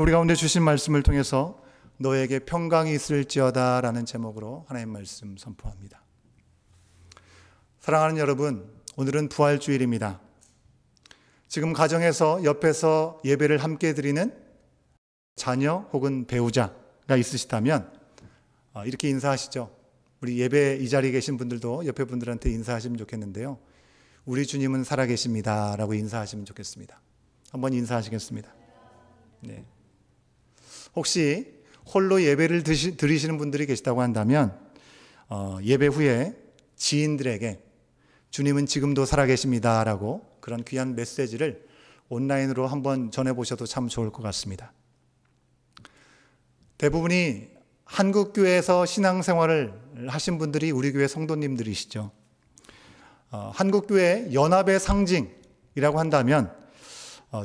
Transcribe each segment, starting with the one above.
우리 가운데 주신 말씀을 통해서 너에게 평강이 있을지어다 라는 제목으로 하나님 말씀 선포합니다. 사랑하는 여러분, 오늘은 부활주일입니다. 지금 가정에서 옆에서 예배를 함께 드리는 자녀 혹은 배우자가 있으시다면 이렇게 인사하시죠. 우리 예배 이 자리에 계신 분들도 옆에 분들한테 인사하시면 좋겠는데요. 우리 주님은 살아계십니다 라고 인사하시면 좋겠습니다. 한번 인사하시겠습니다. 네. 혹시 홀로 예배를 드리시는 분들이 계시다고 한다면 예배 후에 지인들에게 주님은 지금도 살아계십니다 라고 그런 귀한 메시지를 온라인으로 한번 전해보셔도 참 좋을 것 같습니다. 대부분이 한국교회에서 신앙생활을 하신 분들이 우리 교회 성도님들이시죠. 한국교회 연합의 상징이라고 한다면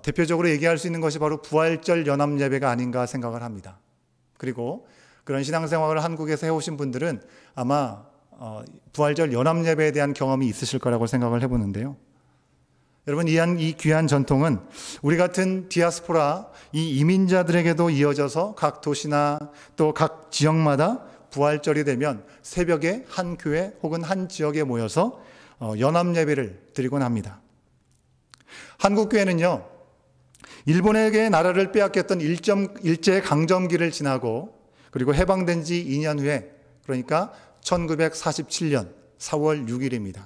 대표적으로 얘기할 수 있는 것이 바로 부활절 연합예배가 아닌가 생각을 합니다. 그리고 그런 신앙생활을 한국에서 해오신 분들은 아마 부활절 연합예배에 대한 경험이 있으실 거라고 생각을 해보는데요. 여러분, 이 귀한 전통은 우리 같은 디아스포라, 이 이민자들에게도 이어져서 각 도시나 또 각 지역마다 부활절이 되면 새벽에 한 교회 혹은 한 지역에 모여서 연합예배를 드리곤 합니다. 한국교회는요, 일본에게 나라를 빼앗겼던 일제강점기를 지나고 그리고 해방된 지 2년 후에, 그러니까 1947년 4월 6일입니다.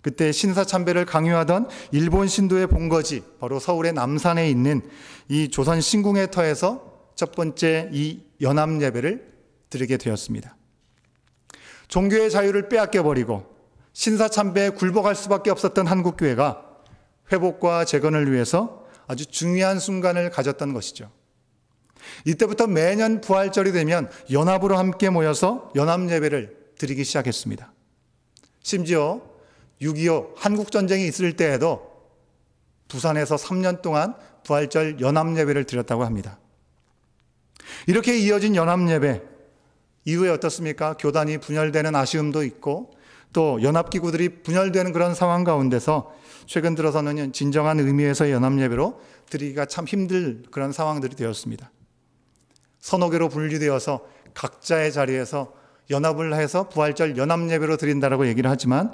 그때 신사참배를 강요하던 일본 신도의 본거지, 바로 서울의 남산에 있는 이 조선 신궁의 터에서 첫 번째 이 연합예배를 드리게 되었습니다. 종교의 자유를 빼앗겨버리고 신사참배에 굴복할 수밖에 없었던 한국교회가 회복과 재건을 위해서 아주 중요한 순간을 가졌던 것이죠. 이때부터 매년 부활절이 되면 연합으로 함께 모여서 연합예배를 드리기 시작했습니다. 심지어 6.25 한국전쟁이 있을 때에도 부산에서 3년 동안 부활절 연합예배를 드렸다고 합니다. 이렇게 이어진 연합예배 이후에 어떻습니까? 교단이 분열되는 아쉬움도 있고 또 연합기구들이 분열되는 그런 상황 가운데서 최근 들어서는 진정한 의미에서의 연합예배로 드리기가 참 힘들 그런 상황들이 되었습니다. 선호교로 분리되어서 각자의 자리에서 연합을 해서 부활절 연합예배로 드린다라고 얘기를 하지만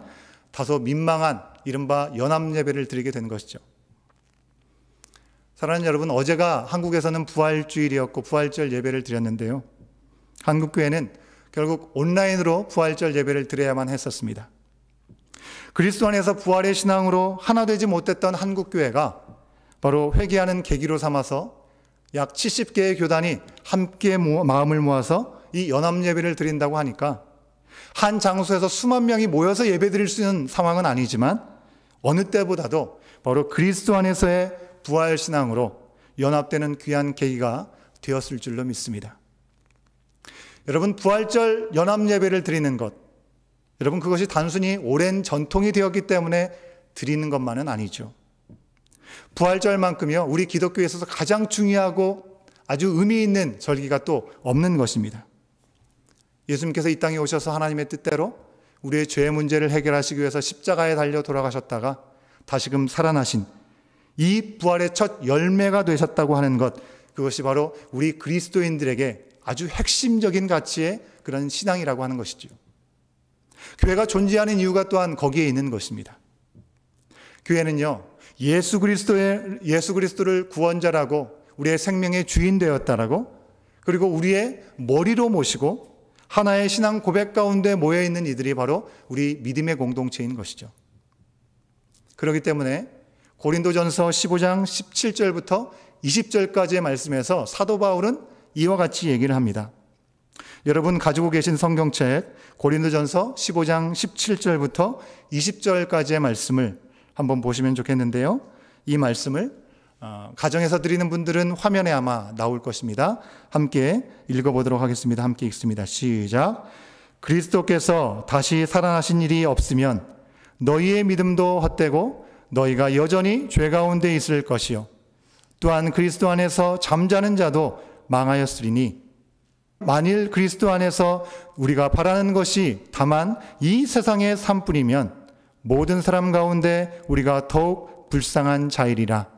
다소 민망한 이른바 연합예배를 드리게 된 것이죠. 사랑하는 여러분, 어제가 한국에서는 부활주일이었고 부활절 예배를 드렸는데요. 한국교회는 결국 온라인으로 부활절 예배를 드려야만 했었습니다. 그리스도 안에서 부활의 신앙으로 하나 되지 못했던 한국교회가 바로 회개하는 계기로 삼아서 약 70개의 교단이 함께 마음을 모아서 이 연합예배를 드린다고 하니까 한 장소에서 수만 명이 모여서 예배 드릴 수 있는 상황은 아니지만 어느 때보다도 바로 그리스도 안에서의 부활 신앙으로 연합되는 귀한 계기가 되었을 줄로 믿습니다. 여러분, 부활절 연합예배를 드리는 것, 여러분, 그것이 단순히 오랜 전통이 되었기 때문에 드리는 것만은 아니죠. 부활절만큼요, 우리 기독교에 있어서 가장 중요하고 아주 의미 있는 절기가 또 없는 것입니다. 예수님께서 이 땅에 오셔서 하나님의 뜻대로 우리의 죄 문제를 해결하시기 위해서 십자가에 달려 돌아가셨다가 다시금 살아나신 이 부활의 첫 열매가 되셨다고 하는 것, 그것이 바로 우리 그리스도인들에게 아주 핵심적인 가치의 그런 신앙이라고 하는 것이죠. 교회가 존재하는 이유가 또한 거기에 있는 것입니다. 교회는요, 예수 그리스도를 구원자라고 우리의 생명의 주인 되었다라고, 그리고 우리의 머리로 모시고 하나의 신앙 고백 가운데 모여있는 이들이 바로 우리 믿음의 공동체인 것이죠. 그렇기 때문에 고린도전서 15장 17절부터 20절까지의 말씀에서 사도 바울은 이와 같이 얘기를 합니다. 여러분 가지고 계신 성경책 고린도전서 15장 17절부터 20절까지의 말씀을 한번 보시면 좋겠는데요. 이 말씀을 가정에서 드리는 분들은 화면에 아마 나올 것입니다. 함께 읽어보도록 하겠습니다. 함께 읽습니다. 시작. 그리스도께서 다시 살아나신 일이 없으면 너희의 믿음도 헛되고 너희가 여전히 죄 가운데 있을 것이요. 또한 그리스도 안에서 잠자는 자도 망하였으리니 만일 그리스도 안에서 우리가 바라는 것이 다만 이 세상의 삶뿐이면 모든 사람 가운데 우리가 더욱 불쌍한 자이리라.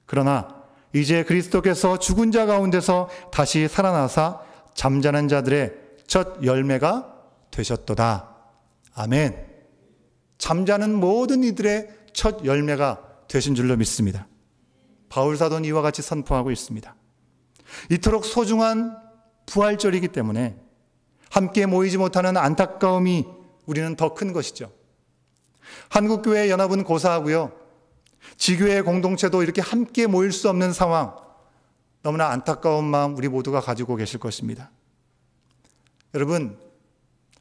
그러나 이제 그리스도께서 죽은 자 가운데서 다시 살아나사 잠자는 자들의 첫 열매가 되셨도다. 아멘. 잠자는 모든 이들의 첫 열매가 되신 줄로 믿습니다. 바울 사도는 이와 같이 선포하고 있습니다. 이토록 소중한 부활절이기 때문에 함께 모이지 못하는 안타까움이 우리는 더 큰 것이죠. 한국교회 연합은 고사하고요. 지교회 공동체도 이렇게 함께 모일 수 없는 상황, 너무나 안타까운 마음 우리 모두가 가지고 계실 것입니다. 여러분,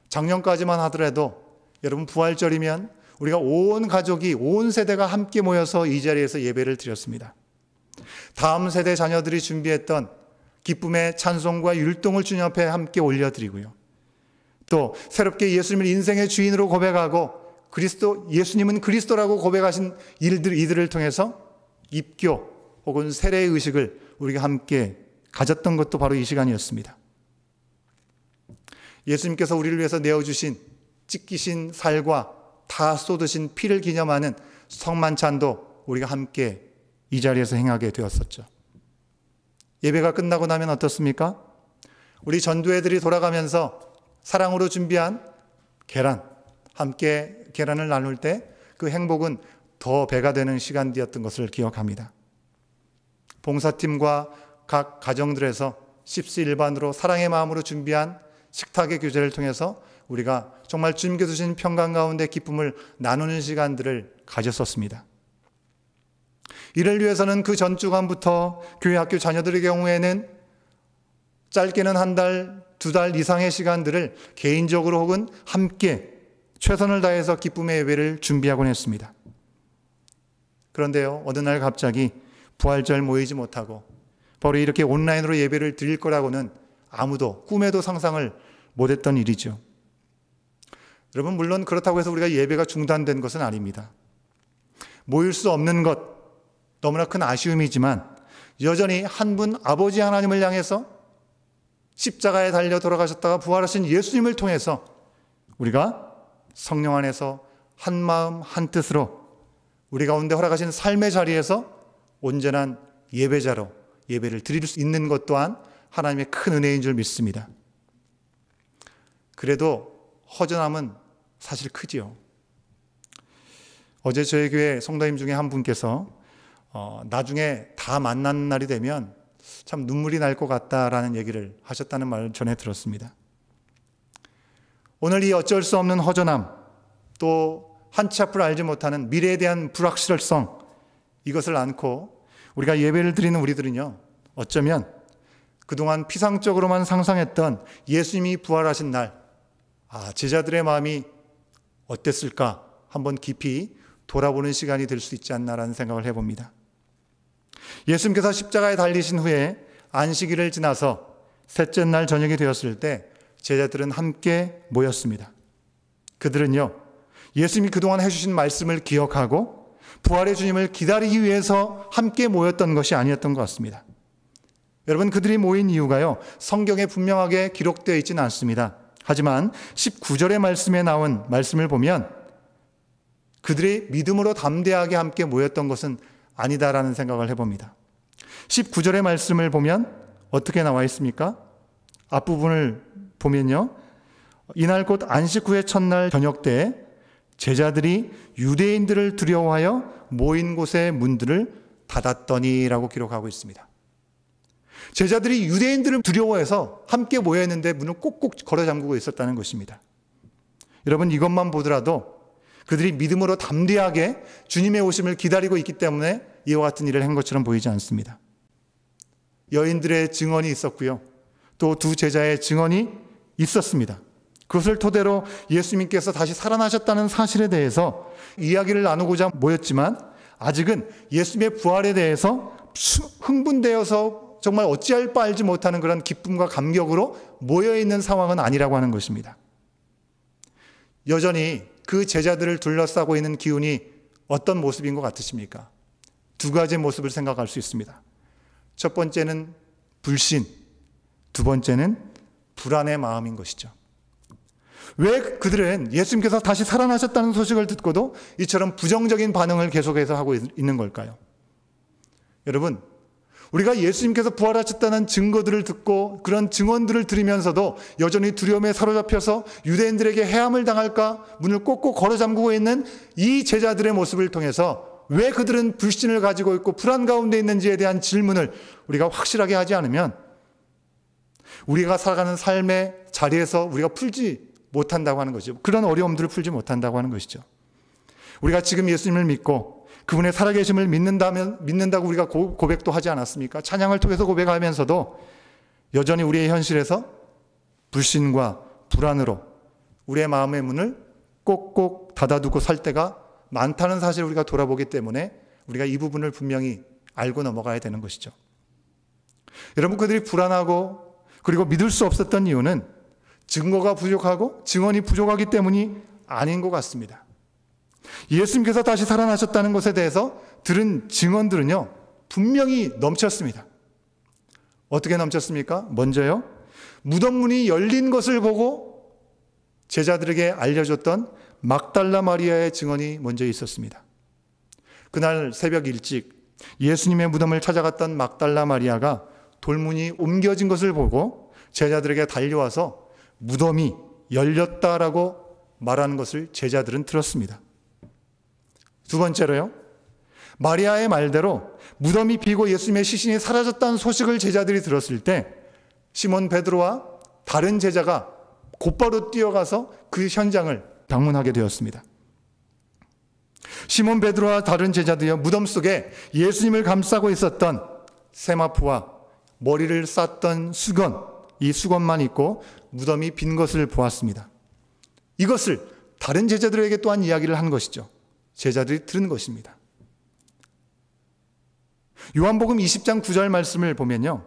작년까지만 하더라도 여러분 부활절이면 우리가 온 가족이, 온 세대가 함께 모여서 이 자리에서 예배를 드렸습니다. 다음 세대 자녀들이 준비했던 기쁨의 찬송과 율동을 주님 앞에 함께 올려드리고요. 또 새롭게 예수님을 인생의 주인으로 고백하고 예수님은 그리스도라고 고백하신 이들을 통해서 입교 혹은 세례의 의식을 우리가 함께 가졌던 것도 바로 이 시간이었습니다. 예수님께서 우리를 위해서 내어주신 찢기신 살과 다 쏟으신 피를 기념하는 성만찬도 우리가 함께 이 자리에서 행하게 되었었죠. 예배가 끝나고 나면 어떻습니까? 우리 전도회들이 돌아가면서 사랑으로 준비한 계란, 함께 계란을 나눌 때 그 행복은 더 배가 되는 시간이었던 것을 기억합니다. 봉사팀과 각 가정들에서 십시일반으로 사랑의 마음으로 준비한 식탁의 교제를 통해서 우리가 정말 주님께서 주신 평강 가운데 기쁨을 나누는 시간들을 가졌었습니다. 이를 위해서는 그 전주간부터 교회 학교 자녀들의 경우에는 짧게는 한 달, 두 달 이상의 시간들을 개인적으로 혹은 함께 최선을 다해서 기쁨의 예배를 준비하곤 했습니다. 그런데요, 어느 날 갑자기 부활절 모이지 못하고 바로 이렇게 온라인으로 예배를 드릴 거라고는 아무도 꿈에도 상상을 못했던 일이죠. 여러분, 물론 그렇다고 해서 우리가 예배가 중단된 것은 아닙니다. 모일 수 없는 것 너무나 큰 아쉬움이지만 여전히 한 분 아버지 하나님을 향해서 십자가에 달려 돌아가셨다가 부활하신 예수님을 통해서 우리가 성령 안에서 한 마음 한 뜻으로 우리 가운데 허락하신 삶의 자리에서 온전한 예배자로 예배를 드릴 수 있는 것 또한 하나님의 큰 은혜인 줄 믿습니다. 그래도 허전함은 사실 크지요. 어제 저희 교회 성도님 중에 한 분께서 나중에 다 만나는 날이 되면 참 눈물이 날 것 같다라는 얘기를 하셨다는 말을 전해 들었습니다. 오늘 이 어쩔 수 없는 허전함, 또 한치 앞을 알지 못하는 미래에 대한 불확실성, 이것을 안고 우리가 예배를 드리는 우리들은요, 어쩌면 그동안 피상적으로만 상상했던 예수님이 부활하신 날, 제자들의 마음이 어땠을까 한번 깊이 돌아보는 시간이 될 수 있지 않나라는 생각을 해봅니다. 예수님께서 십자가에 달리신 후에 안식일을 지나서 셋째 날 저녁이 되었을 때 제자들은 함께 모였습니다. 그들은요, 예수님이 그동안 해주신 말씀을 기억하고 부활의 주님을 기다리기 위해서 함께 모였던 것이 아니었던 것 같습니다. 여러분, 그들이 모인 이유가요, 성경에 분명하게 기록되어 있지는 않습니다. 하지만 19절의 말씀에 나온 말씀을 보면 그들이 믿음으로 담대하게 함께 모였던 것은 아니다라는 생각을 해봅니다. 19절의 말씀을 보면 어떻게 나와 있습니까? 앞부분을 보면요, 이날 곧 안식 후의 첫날 저녁 때에 제자들이 유대인들을 두려워하여 모인 곳의 문들을 닫았더니라고 기록하고 있습니다. 제자들이 유대인들을 두려워해서 함께 모여있는데 문을 꼭꼭 걸어 잠그고 있었다는 것입니다. 여러분, 이것만 보더라도 그들이 믿음으로 담대하게 주님의 오심을 기다리고 있기 때문에 이와 같은 일을 한 것처럼 보이지 않습니다. 여인들의 증언이 있었고요, 또 두 제자의 증언이 있었습니다. 그것을 토대로 예수님께서 다시 살아나셨다는 사실에 대해서 이야기를 나누고자 모였지만 아직은 예수님의 부활에 대해서 흥분되어서 정말 어찌할 바 알지 못하는 그런 기쁨과 감격으로 모여있는 상황은 아니라고 하는 것입니다. 여전히 그 제자들을 둘러싸고 있는 기운이 어떤 모습인 것 같으십니까? 두 가지 모습을 생각할 수 있습니다. 첫 번째는 불신, 두 번째는 불안의 마음인 것이죠. 왜 그들은 예수님께서 다시 살아나셨다는 소식을 듣고도 이처럼 부정적인 반응을 계속해서 하고 있는 걸까요? 여러분, 우리가 예수님께서 부활하셨다는 증거들을 듣고 그런 증언들을 들으면서도 여전히 두려움에 사로잡혀서 유대인들에게 해함을 당할까 문을 꼭꼭 걸어 잠그고 있는 이 제자들의 모습을 통해서 왜 그들은 불신을 가지고 있고 불안 가운데 있는지에 대한 질문을 우리가 확실하게 하지 않으면 우리가 살아가는 삶의 자리에서 우리가 풀지 못한다고 하는 것이죠. 그런 어려움들을 풀지 못한다고 하는 것이죠. 우리가 지금 예수님을 믿고 그분의 살아계심을 믿는다고 우리가 고백도 하지 않았습니까? 찬양을 통해서 고백하면서도 여전히 우리의 현실에서 불신과 불안으로 우리의 마음의 문을 꼭꼭 닫아두고 살 때가 많다는 사실을 우리가 돌아보기 때문에 우리가 이 부분을 분명히 알고 넘어가야 되는 것이죠. 여러분, 그들이 불안하고 그리고 믿을 수 없었던 이유는 증거가 부족하고 증언이 부족하기 때문이 아닌 것 같습니다. 예수님께서 다시 살아나셨다는 것에 대해서 들은 증언들은요, 분명히 넘쳤습니다. 어떻게 넘쳤습니까? 먼저요, 무덤 문이 열린 것을 보고 제자들에게 알려줬던 막달라 마리아의 증언이 먼저 있었습니다. 그날 새벽 일찍 예수님의 무덤을 찾아갔던 막달라 마리아가 돌문이 옮겨진 것을 보고 제자들에게 달려와서 무덤이 열렸다라고 말하는 것을 제자들은 들었습니다. 두 번째로요, 마리아의 말대로 무덤이 비고 예수님의 시신이 사라졌다는 소식을 제자들이 들었을 때 시몬 베드로와 다른 제자가 곧바로 뛰어가서 그 현장을 방문하게 되었습니다. 시몬 베드로와 다른 제자들이요, 무덤 속에 예수님을 감싸고 있었던 세마포와 머리를 쌌던 수건, 이 수건만 있고 무덤이 빈 것을 보았습니다. 이것을 다른 제자들에게 또한 이야기를 한 것이죠. 제자들이 들은 것입니다. 요한복음 20장 9절 말씀을 보면요,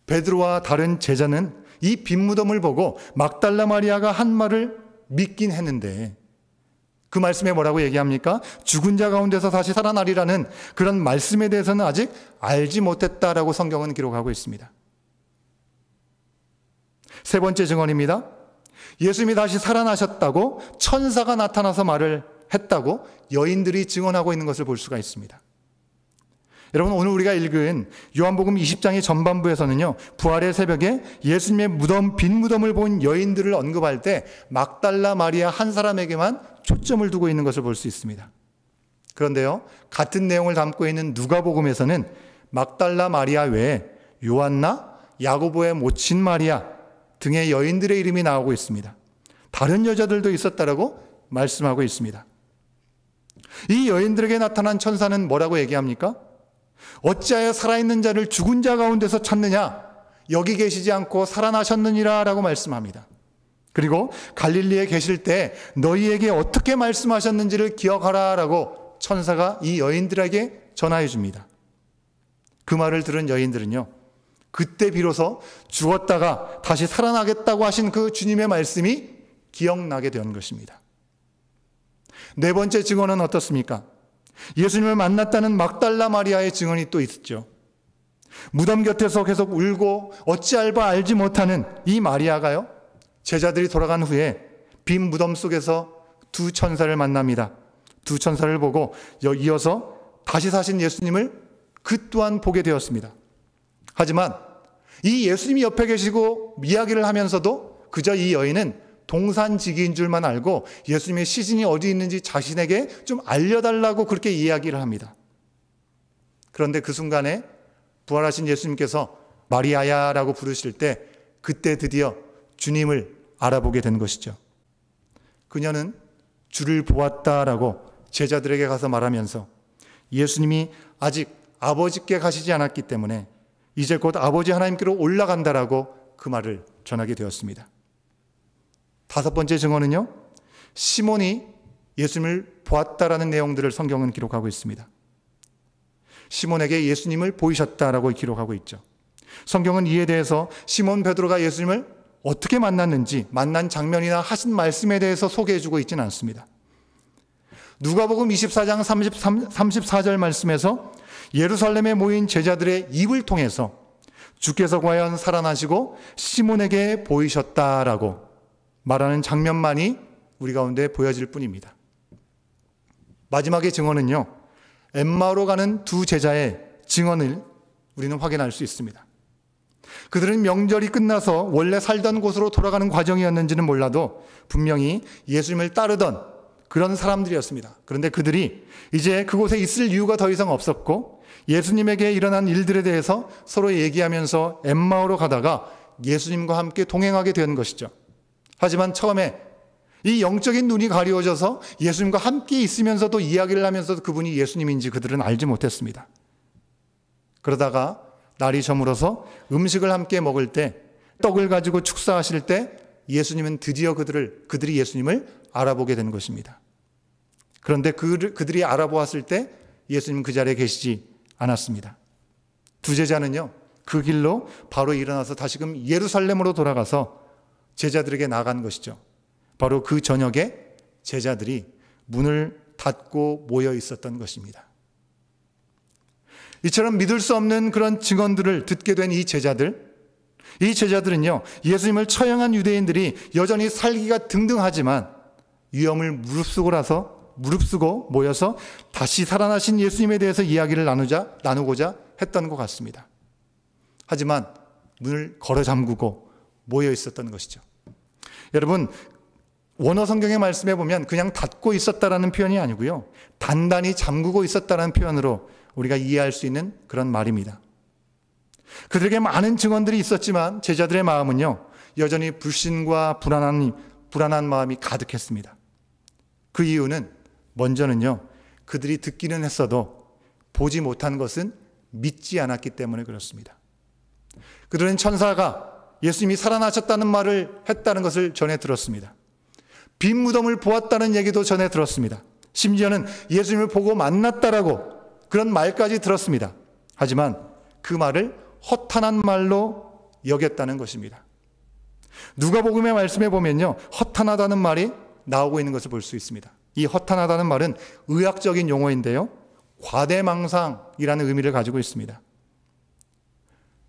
베드로와 다른 제자는 이 빈 무덤을 보고 막달라 마리아가 한 말을 믿긴 했는데 그 말씀에 뭐라고 얘기합니까? 죽은 자 가운데서 다시 살아나리라는 그런 말씀에 대해서는 아직 알지 못했다라고 성경은 기록하고 있습니다. 세 번째 증언입니다. 예수님이 다시 살아나셨다고 천사가 나타나서 말을 했다고 여인들이 증언하고 있는 것을 볼 수가 있습니다. 여러분, 오늘 우리가 읽은 요한복음 20장의 전반부에서는요, 부활의 새벽에 예수님의 빈 무덤을 본 여인들을 언급할 때 막달라 마리아 한 사람에게만 초점을 두고 있는 것을 볼 수 있습니다. 그런데요, 같은 내용을 담고 있는 누가복음에서는 막달라 마리아 외에 요한나, 야고보의 모친 마리아 등의 여인들의 이름이 나오고 있습니다. 다른 여자들도 있었다라고 말씀하고 있습니다. 이 여인들에게 나타난 천사는 뭐라고 얘기합니까? 어찌하여 살아있는 자를 죽은 자 가운데서 찾느냐? 여기 계시지 않고 살아나셨느니라 라고 말씀합니다. 그리고 갈릴리에 계실 때 너희에게 어떻게 말씀하셨는지를 기억하라 라고 천사가 이 여인들에게 전하여 줍니다. 그 말을 들은 여인들은요, 그때 비로소 죽었다가 다시 살아나겠다고 하신 그 주님의 말씀이 기억나게 된 것입니다. 네 번째 증언은 어떻습니까? 예수님을 만났다는 막달라 마리아의 증언이 또 있었죠. 무덤 곁에서 계속 울고 어찌할 바 알지 못하는 이 마리아가요, 제자들이 돌아간 후에 빈 무덤 속에서 두 천사를 만납니다. 두 천사를 보고 이어서 다시 사신 예수님을 그 또한 보게 되었습니다. 하지만 이 예수님이 옆에 계시고 이야기를 하면서도 그저 이 여인은 동산지기인 줄만 알고 예수님의 시신이 어디 있는지 자신에게 좀 알려달라고 그렇게 이야기를 합니다. 그런데 그 순간에 부활하신 예수님께서 마리아야라고 부르실 때 그때 드디어 주님을 알아보게 된 것이죠. 그녀는 주를 보았다라고 제자들에게 가서 말하면서 예수님이 아직 아버지께 가시지 않았기 때문에 이제 곧 아버지 하나님께로 올라간다라고 그 말을 전하게 되었습니다. 다섯 번째 증언은요, 시몬이 예수님을 보았다라는 내용들을 성경은 기록하고 있습니다. 시몬에게 예수님을 보이셨다라고 기록하고 있죠. 성경은 이에 대해서 시몬 베드로가 예수님을 어떻게 만났는지 만난 장면이나 하신 말씀에 대해서 소개해주고 있지는 않습니다. 누가복음 24장 34절 말씀에서 예루살렘에 모인 제자들의 입을 통해서 주께서 과연 살아나시고 시몬에게 보이셨다라고 말하는 장면만이 우리 가운데 보여질 뿐입니다. 마지막의 증언은요, 엠마오로 가는 두 제자의 증언을 우리는 확인할 수 있습니다. 그들은 명절이 끝나서 원래 살던 곳으로 돌아가는 과정이었는지는 몰라도 분명히 예수님을 따르던 그런 사람들이었습니다. 그런데 그들이 이제 그곳에 있을 이유가 더 이상 없었고 예수님에게 일어난 일들에 대해서 서로 얘기하면서 엠마오로 가다가 예수님과 함께 동행하게 된 것이죠. 하지만 처음에 이 영적인 눈이 가려워져서 예수님과 함께 있으면서도 이야기를 하면서도 그분이 예수님인지 그들은 알지 못했습니다. 그러다가 날이 저물어서 음식을 함께 먹을 때 떡을 가지고 축사하실 때 예수님은 드디어 그들이 예수님을 알아보게 된 것입니다. 그런데 그들이 알아보았을 때 예수님은 그 자리에 계시지 않았습니다. 두 제자는요, 그 길로 바로 일어나서 다시금 예루살렘으로 돌아가서 제자들에게 나간 것이죠. 바로 그 저녁에 제자들이 문을 닫고 모여 있었던 것입니다. 이처럼 믿을 수 없는 그런 증언들을 듣게 된 이 제자들은요, 예수님을 처형한 유대인들이 여전히 살기가 등등하지만 위험을 무릅쓰고 모여서 다시 살아나신 예수님에 대해서 이야기를 나누고자 했던 것 같습니다. 하지만 문을 걸어 잠그고 모여 있었던 것이죠. 여러분, 원어 성경의 말씀에 보면 그냥 닫고 있었다라는 표현이 아니고요, 단단히 잠그고 있었다라는 표현으로 우리가 이해할 수 있는 그런 말입니다. 그들에게 많은 증언들이 있었지만 제자들의 마음은요, 여전히 불신과 불안한 마음이 가득했습니다. 그 이유는 먼저는요, 그들이 듣기는 했어도 보지 못한 것은 믿지 않았기 때문에 그렇습니다. 그들은 천사가 예수님이 살아나셨다는 말을 했다는 것을 전해 들었습니다. 빈 무덤을 보았다는 얘기도 전해 들었습니다. 심지어는 예수님을 보고 만났다라고 그런 말까지 들었습니다. 하지만 그 말을 허탄한 말로 여겼다는 것입니다. 누가복음의 말씀에 보면요, 허탄하다는 말이 나오고 있는 것을 볼 수 있습니다. 이 허탄하다는 말은 의학적인 용어인데요, 과대망상이라는 의미를 가지고 있습니다.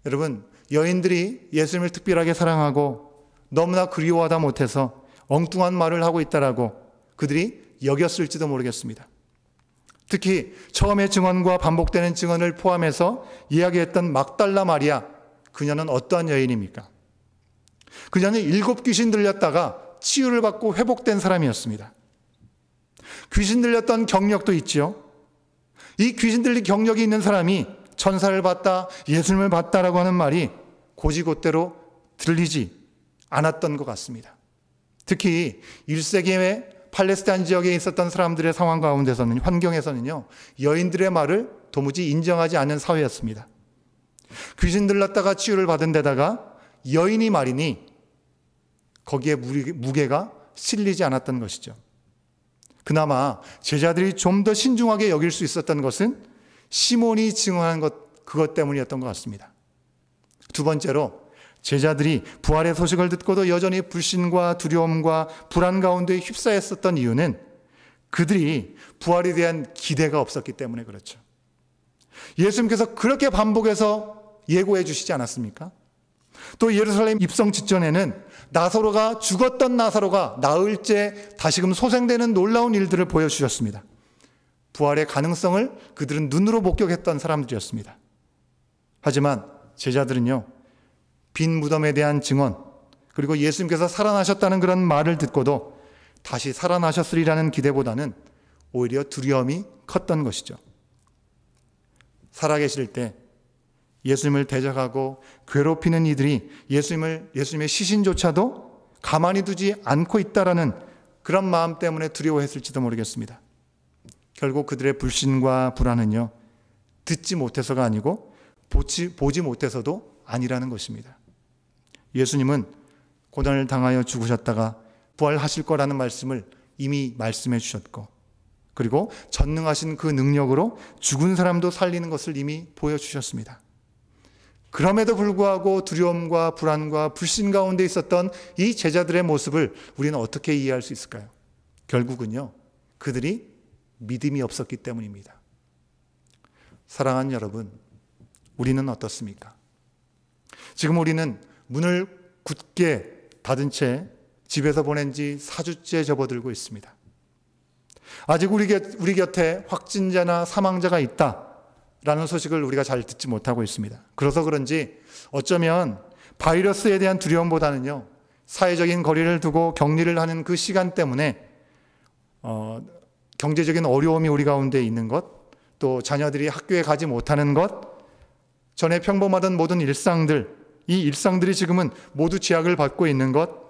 여러분, 여인들이 예수님을 특별하게 사랑하고 너무나 그리워하다 못해서 엉뚱한 말을 하고 있다라고 그들이 여겼을지도 모르겠습니다. 특히 처음의 증언과 반복되는 증언을 포함해서 이야기했던 막달라 마리아, 그녀는 어떠한 여인입니까? 그녀는 7 귀신 들렸다가 치유를 받고 회복된 사람이었습니다. 귀신 들렸던 경력도 있지요. 이 귀신 들린 경력이 있는 사람이 천사를 봤다, 예수님을 봤다라고 하는 말이 곧이곧대로 들리지 않았던 것 같습니다. 특히 1세기의 팔레스타인 지역에 있었던 사람들의 상황 가운데서는, 환경에서는요, 여인들의 말을 도무지 인정하지 않는 사회였습니다. 귀신 들렸다가 치유를 받은 데다가 여인이 말이니 거기에 무게가 실리지 않았던 것이죠. 그나마 제자들이 좀 더 신중하게 여길 수 있었던 것은 시몬이 증언한 그것 때문이었던 것 같습니다. 두 번째로, 제자들이 부활의 소식을 듣고도 여전히 불신과 두려움과 불안 가운데 휩싸였었던 이유는 그들이 부활에 대한 기대가 없었기 때문에 그렇죠. 예수님께서 그렇게 반복해서 예고해 주시지 않았습니까? 또 예루살렘 입성 직전에는 죽었던 나사로가 나흘째 다시금 소생되는 놀라운 일들을 보여주셨습니다. 부활의 가능성을 그들은 눈으로 목격했던 사람들이었습니다. 하지만 제자들은요, 빈 무덤에 대한 증언, 그리고 예수님께서 살아나셨다는 그런 말을 듣고도 다시 살아나셨으리라는 기대보다는 오히려 두려움이 컸던 것이죠. 살아계실 때 예수님을 대적하고 괴롭히는 이들이 예수님의 시신조차도 가만히 두지 않고 있다라는 그런 마음 때문에 두려워했을지도 모르겠습니다. 결국 그들의 불신과 불안은요, 듣지 못해서가 아니고 보지 못해서도 아니라는 것입니다. 예수님은 고난을 당하여 죽으셨다가 부활하실 거라는 말씀을 이미 말씀해 주셨고, 그리고 전능하신 그 능력으로 죽은 사람도 살리는 것을 이미 보여주셨습니다. 그럼에도 불구하고 두려움과 불안과 불신 가운데 있었던 이 제자들의 모습을 우리는 어떻게 이해할 수 있을까요? 결국은요, 그들이 믿음이 없었기 때문입니다. 사랑하는 여러분, 우리는 어떻습니까? 지금 우리는 문을 굳게 닫은 채 집에서 보낸 지 4주째 접어들고 있습니다. 아직 우리 곁에 확진자나 사망자가 있다, 라는 소식을 우리가 잘 듣지 못하고 있습니다. 그래서 그런지 어쩌면 바이러스에 대한 두려움보다는요, 사회적인 거리를 두고 격리를 하는 그 시간 때문에 경제적인 어려움이 우리 가운데 있는 것, 또 자녀들이 학교에 가지 못하는 것, 전에 평범하던 모든 일상들, 이 일상들이 지금은 모두 제약을 받고 있는 것,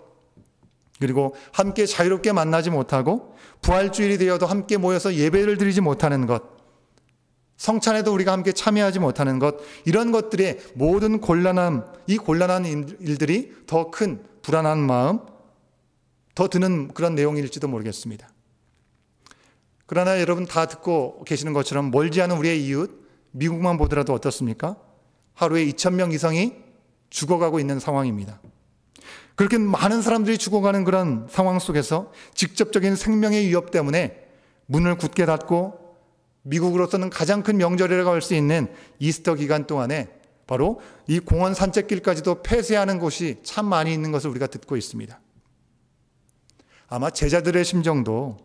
그리고 함께 자유롭게 만나지 못하고 부활주일이 되어도 함께 모여서 예배를 드리지 못하는 것, 성찬에도 우리가 함께 참여하지 못하는 것, 이런 것들의 모든 이 곤란한 일들이 더 큰 불안한 마음, 더 드는 그런 내용일지도 모르겠습니다. 그러나 여러분 다 듣고 계시는 것처럼 멀지 않은 우리의 이웃, 미국만 보더라도 어떻습니까? 하루에 2,000명 이상이 죽어가고 있는 상황입니다. 그렇게 많은 사람들이 죽어가는 그런 상황 속에서 직접적인 생명의 위협 때문에 문을 굳게 닫고 미국으로서는 가장 큰 명절이라고 할 수 있는 이스터 기간 동안에 바로 이 공원 산책길까지도 폐쇄하는 곳이 참 많이 있는 것을 우리가 듣고 있습니다. 아마 제자들의 심정도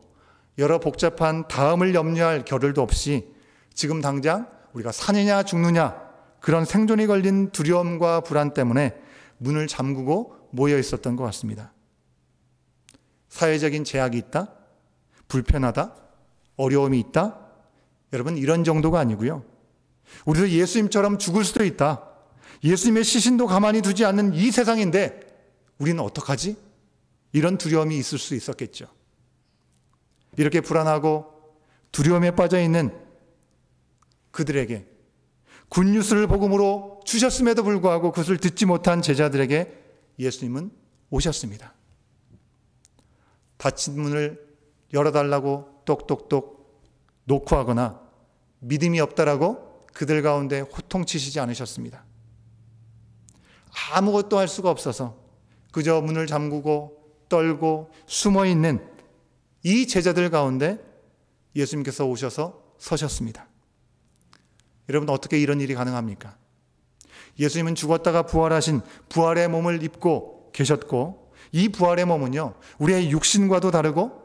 여러 복잡한 다음을 염려할 겨를도 없이 지금 당장 우리가 사느냐 죽느냐 그런 생존이 걸린 두려움과 불안 때문에 문을 잠그고 모여 있었던 것 같습니다. 사회적인 제약이 있다? 불편하다? 어려움이 있다? 여러분, 이런 정도가 아니고요. 우리도 예수님처럼 죽을 수도 있다. 예수님의 시신도 가만히 두지 않는 이 세상인데 우리는 어떡하지? 이런 두려움이 있을 수 있었겠죠. 이렇게 불안하고 두려움에 빠져 있는 그들에게 굿뉴스를 복음으로 주셨음에도 불구하고 그것을 듣지 못한 제자들에게 예수님은 오셨습니다. 닫힌 문을 열어달라고 똑똑똑 노크하거나 믿음이 없다라고 그들 가운데 호통치시지 않으셨습니다. 아무것도 할 수가 없어서 그저 문을 잠그고 떨고 숨어있는 이 제자들 가운데 예수님께서 오셔서 서셨습니다. 여러분, 어떻게 이런 일이 가능합니까? 예수님은 죽었다가 부활하신 부활의 몸을 입고 계셨고, 이 부활의 몸은요, 우리의 육신과도 다르고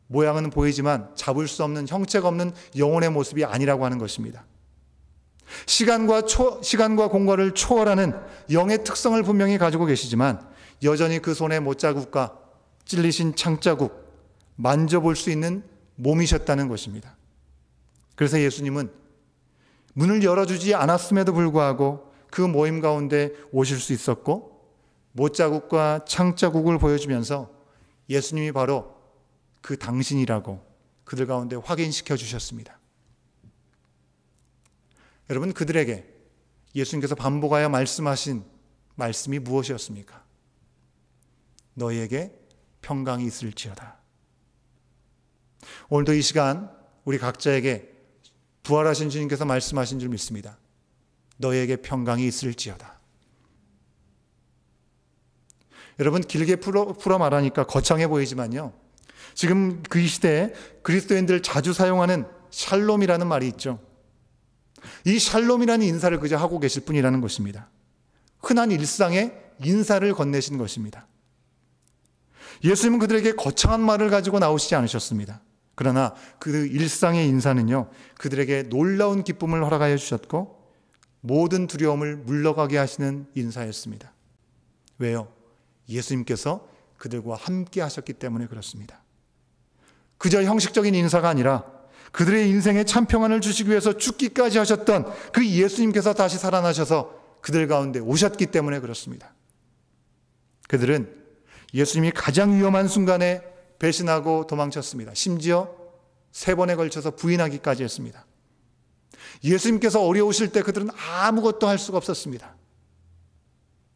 모양은 보이지만 잡을 수 없는, 형체가 없는 영혼의 모습이 아니라고 하는 것입니다. 시간과 공간을 초월하는 영의 특성을 분명히 가지고 계시지만 여전히 그 손의 못자국과 찔리신 창자국, 만져볼 수 있는 몸이셨다는 것입니다. 그래서 예수님은 문을 열어주지 않았음에도 불구하고 그 모임 가운데 오실 수 있었고, 못자국과 창자국을 보여주면서 예수님이 바로 그 당신이라고 그들 가운데 확인시켜 주셨습니다. 여러분, 그들에게 예수님께서 반복하여 말씀하신 말씀이 무엇이었습니까? 너희에게 평강이 있을지어다. 오늘도 이 시간 우리 각자에게 부활하신 주님께서 말씀하신 줄 믿습니다. 너희에게 평강이 있을지어다. 여러분, 길게 풀어 말하니까 거창해 보이지만요, 지금 그 시대에 그리스도인들 자주 사용하는 샬롬이라는 말이 있죠. 이 샬롬이라는 인사를 그저 하고 계실 뿐이라는 것입니다. 흔한 일상의 인사를 건네신 것입니다. 예수님은 그들에게 거창한 말을 가지고 나오시지 않으셨습니다. 그러나 그 일상의 인사는요, 그들에게 놀라운 기쁨을 허락하여 주셨고 모든 두려움을 물러가게 하시는 인사였습니다. 왜요? 예수님께서 그들과 함께 하셨기 때문에 그렇습니다. 그저 형식적인 인사가 아니라 그들의 인생에 참 평안을 주시기 위해서 죽기까지 하셨던 그 예수님께서 다시 살아나셔서 그들 가운데 오셨기 때문에 그렇습니다. 그들은 예수님이 가장 위험한 순간에 배신하고 도망쳤습니다. 심지어 3번에 걸쳐서 부인하기까지 했습니다. 예수님께서 어려우실 때 그들은 아무것도 할 수가 없었습니다.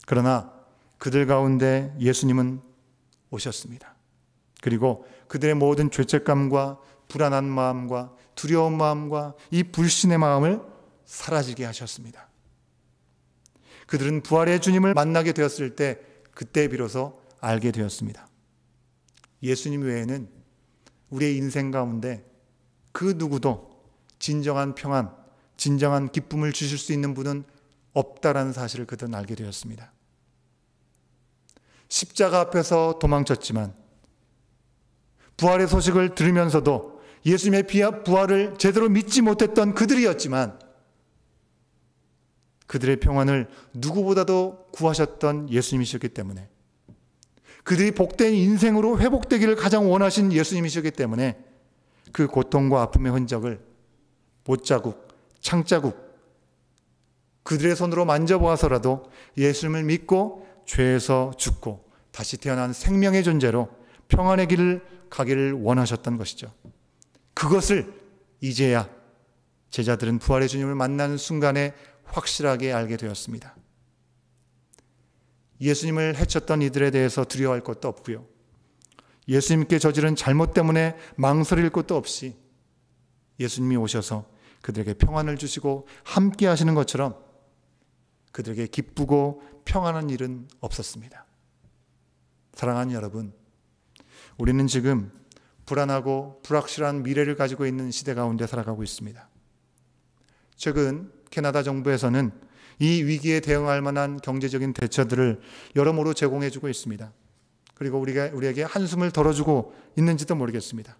그러나 그들 가운데 예수님은 오셨습니다. 그리고 그들의 모든 죄책감과 불안한 마음과 두려운 마음과 이 불신의 마음을 사라지게 하셨습니다. 그들은 부활의 주님을 만나게 되었을 때 그때 비로소 알게 되었습니다. 예수님 외에는 우리의 인생 가운데 그 누구도 진정한 평안, 진정한 기쁨을 주실 수 있는 분은 없다라는 사실을 그들은 알게 되었습니다. 십자가 앞에서 도망쳤지만 부활의 소식을 들으면서도 예수님의 부활을 제대로 믿지 못했던 그들이었지만 그들의 평안을 누구보다도 구하셨던 예수님이셨기 때문에, 그들이 복된 인생으로 회복되기를 가장 원하신 예수님이셨기 때문에 그 고통과 아픔의 흔적을 못자국, 창자국 그들의 손으로 만져보아서라도 예수님을 믿고 죄에서 죽고 다시 태어난 생명의 존재로 평안의 길을 가기를 원하셨던 것이죠. 그것을 이제야 제자들은 부활의 주님을 만나는 순간에 확실하게 알게 되었습니다. 예수님을 해쳤던 이들에 대해서 두려워할 것도 없고요. 예수님께 저지른 잘못 때문에 망설일 것도 없이 예수님이 오셔서 그들에게 평안을 주시고 함께 하시는 것처럼 그들에게 기쁘고 평안한 일은 없었습니다. 사랑하는 여러분, 우리는 지금 불안하고 불확실한 미래를 가지고 있는 시대 가운데 살아가고 있습니다. 최근 캐나다 정부에서는 이 위기에 대응할 만한 경제적인 대처들을 여러모로 제공해주고 있습니다. 그리고 우리에게 한숨을 덜어주고 있는지도 모르겠습니다.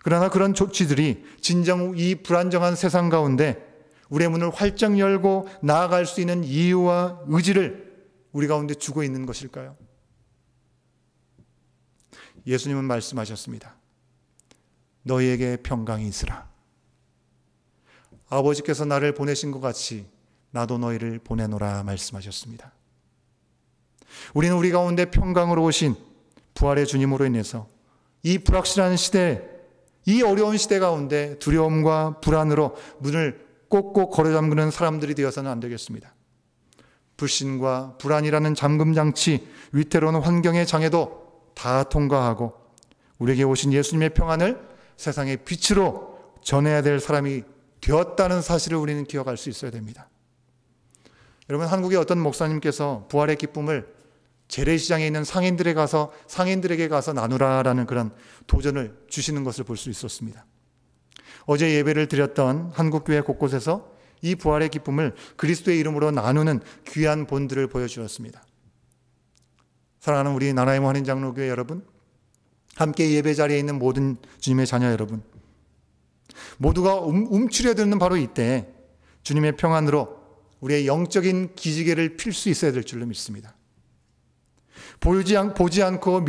그러나 그런 조치들이 진정 이 불안정한 세상 가운데 우리의 문을 활짝 열고 나아갈 수 있는 이유와 의지를 우리 가운데 주고 있는 것일까요? 예수님은 말씀하셨습니다. 너희에게 평강이 있으라. 아버지께서 나를 보내신 것 같이 나도 너희를 보내노라 말씀하셨습니다. 우리는 우리 가운데 평강으로 오신 부활의 주님으로 인해서 이 불확실한 시대, 이 어려운 시대 가운데 두려움과 불안으로 문을 꼭꼭 걸어잠그는 사람들이 되어서는 안 되겠습니다. 불신과 불안이라는 잠금장치, 위태로운 환경의 장애도 다 통과하고 우리에게 오신 예수님의 평안을 세상의 빛으로 전해야 될 사람이 되었다는 사실을 우리는 기억할 수 있어야 됩니다. 여러분, 한국의 어떤 목사님께서 부활의 기쁨을 재래시장에 있는 상인들에게 가서 나누라라는 그런 도전을 주시는 것을 볼 수 있었습니다. 어제 예배를 드렸던 한국교회 곳곳에서 이 부활의 기쁨을 그리스도의 이름으로 나누는 귀한 본들을 보여주었습니다. 사랑하는 우리 나라의 한인장로교회 여러분, 함께 예배 자리에 있는 모든 주님의 자녀 여러분, 모두가 움츠려드는 바로 이때 주님의 평안으로 우리의 영적인 기지개를 필 수 있어야 될 줄로 믿습니다. 보지 않고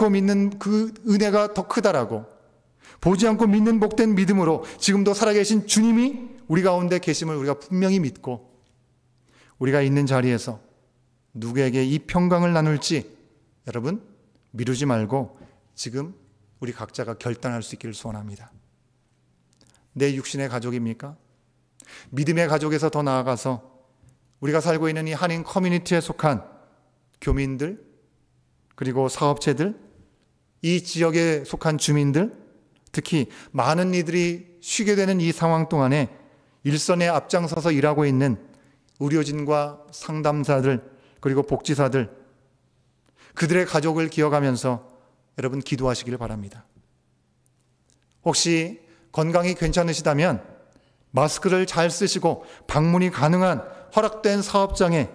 믿는 그 은혜가 더 크다라고, 보지 않고 믿는 복된 믿음으로 지금도 살아계신 주님이 우리 가운데 계심을 우리가 분명히 믿고 우리가 있는 자리에서 누구에게 이 평강을 나눌지 여러분 미루지 말고 지금 우리 각자가 결단할 수 있기를 소원합니다. 내 육신의 가족입니까? 믿음의 가족에서 더 나아가서 우리가 살고 있는 이 한인 커뮤니티에 속한 교민들, 그리고 사업체들, 이 지역에 속한 주민들, 특히 많은 이들이 쉬게 되는 이 상황 동안에 일선에 앞장서서 일하고 있는 의료진과 상담사들, 그리고 복지사들, 그들의 가족을 기억하면서 여러분 기도하시기를 바랍니다. 혹시 건강이 괜찮으시다면 마스크를 잘 쓰시고 방문이 가능한 허락된 사업장에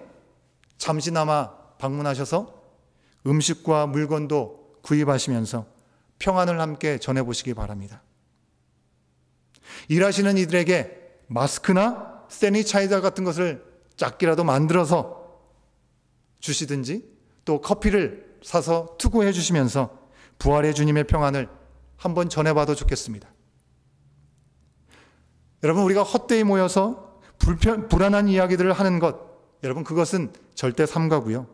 잠시나마 방문하셔서 음식과 물건도 구입하시면서 평안을 함께 전해보시기 바랍니다. 일하시는 이들에게 마스크나 세니타이저 같은 것을 작게라도 만들어서 주시든지 또 커피를 사서 투고해 주시면서 부활의 주님의 평안을 한번 전해봐도 좋겠습니다. 여러분, 우리가 헛되이 모여서 불안한 이야기들을 하는 것, 여러분 그것은 절대 삼가고요.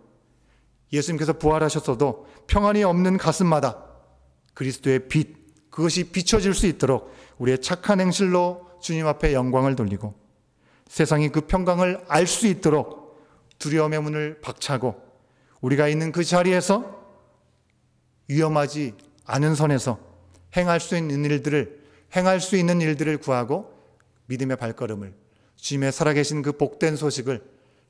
예수님께서 부활하셨어도 평안이 없는 가슴마다 그리스도의 빛, 그것이 비춰질 수 있도록 우리의 착한 행실로 주님 앞에 영광을 돌리고 세상이 그 평강을 알 수 있도록 두려움의 문을 박차고 우리가 있는 그 자리에서 위험하지 않은 선에서 행할 수 있는 일들을 구하고 믿음의 발걸음을, 주님의 살아계신 그 복된 소식을,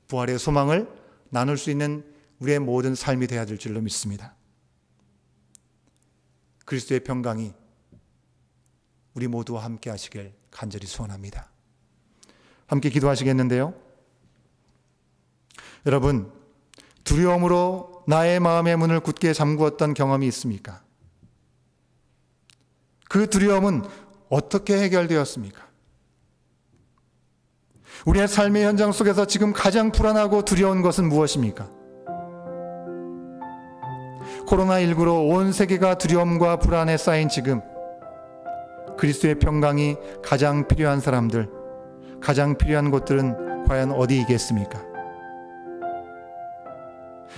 부활의 소망을 나눌 수 있는 우리의 모든 삶이 되어야 될 줄로 믿습니다. 그리스도의 평강이 우리 모두와 함께 하시길 간절히 소원합니다. 함께 기도하시겠는데요. 여러분, 두려움으로 나의 마음의 문을 굳게 잠그었던 경험이 있습니까? 그 두려움은 어떻게 해결되었습니까? 우리의 삶의 현장 속에서 지금 가장 불안하고 두려운 것은 무엇입니까? 코로나19로 온 세계가 두려움과 불안에 쌓인 지금, 그리스도의 평강이 가장 필요한 사람들, 가장 필요한 곳들은 과연 어디이겠습니까?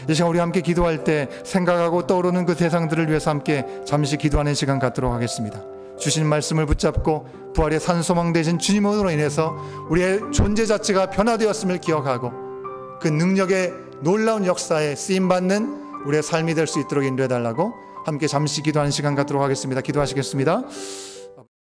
이 시간 우리 함께 기도할 때 생각하고 떠오르는 그 대상들을 위해서 함께 잠시 기도하는 시간 갖도록 하겠습니다. 주신 말씀을 붙잡고 부활의 산소망 되신 주님으로 인해서 우리의 존재 자체가 변화되었음을 기억하고 그 능력의 놀라운 역사에 쓰임받는 우리의 삶이 될 수 있도록 인도해달라고 함께 잠시 기도하는 시간 갖도록 하겠습니다. 기도하시겠습니다.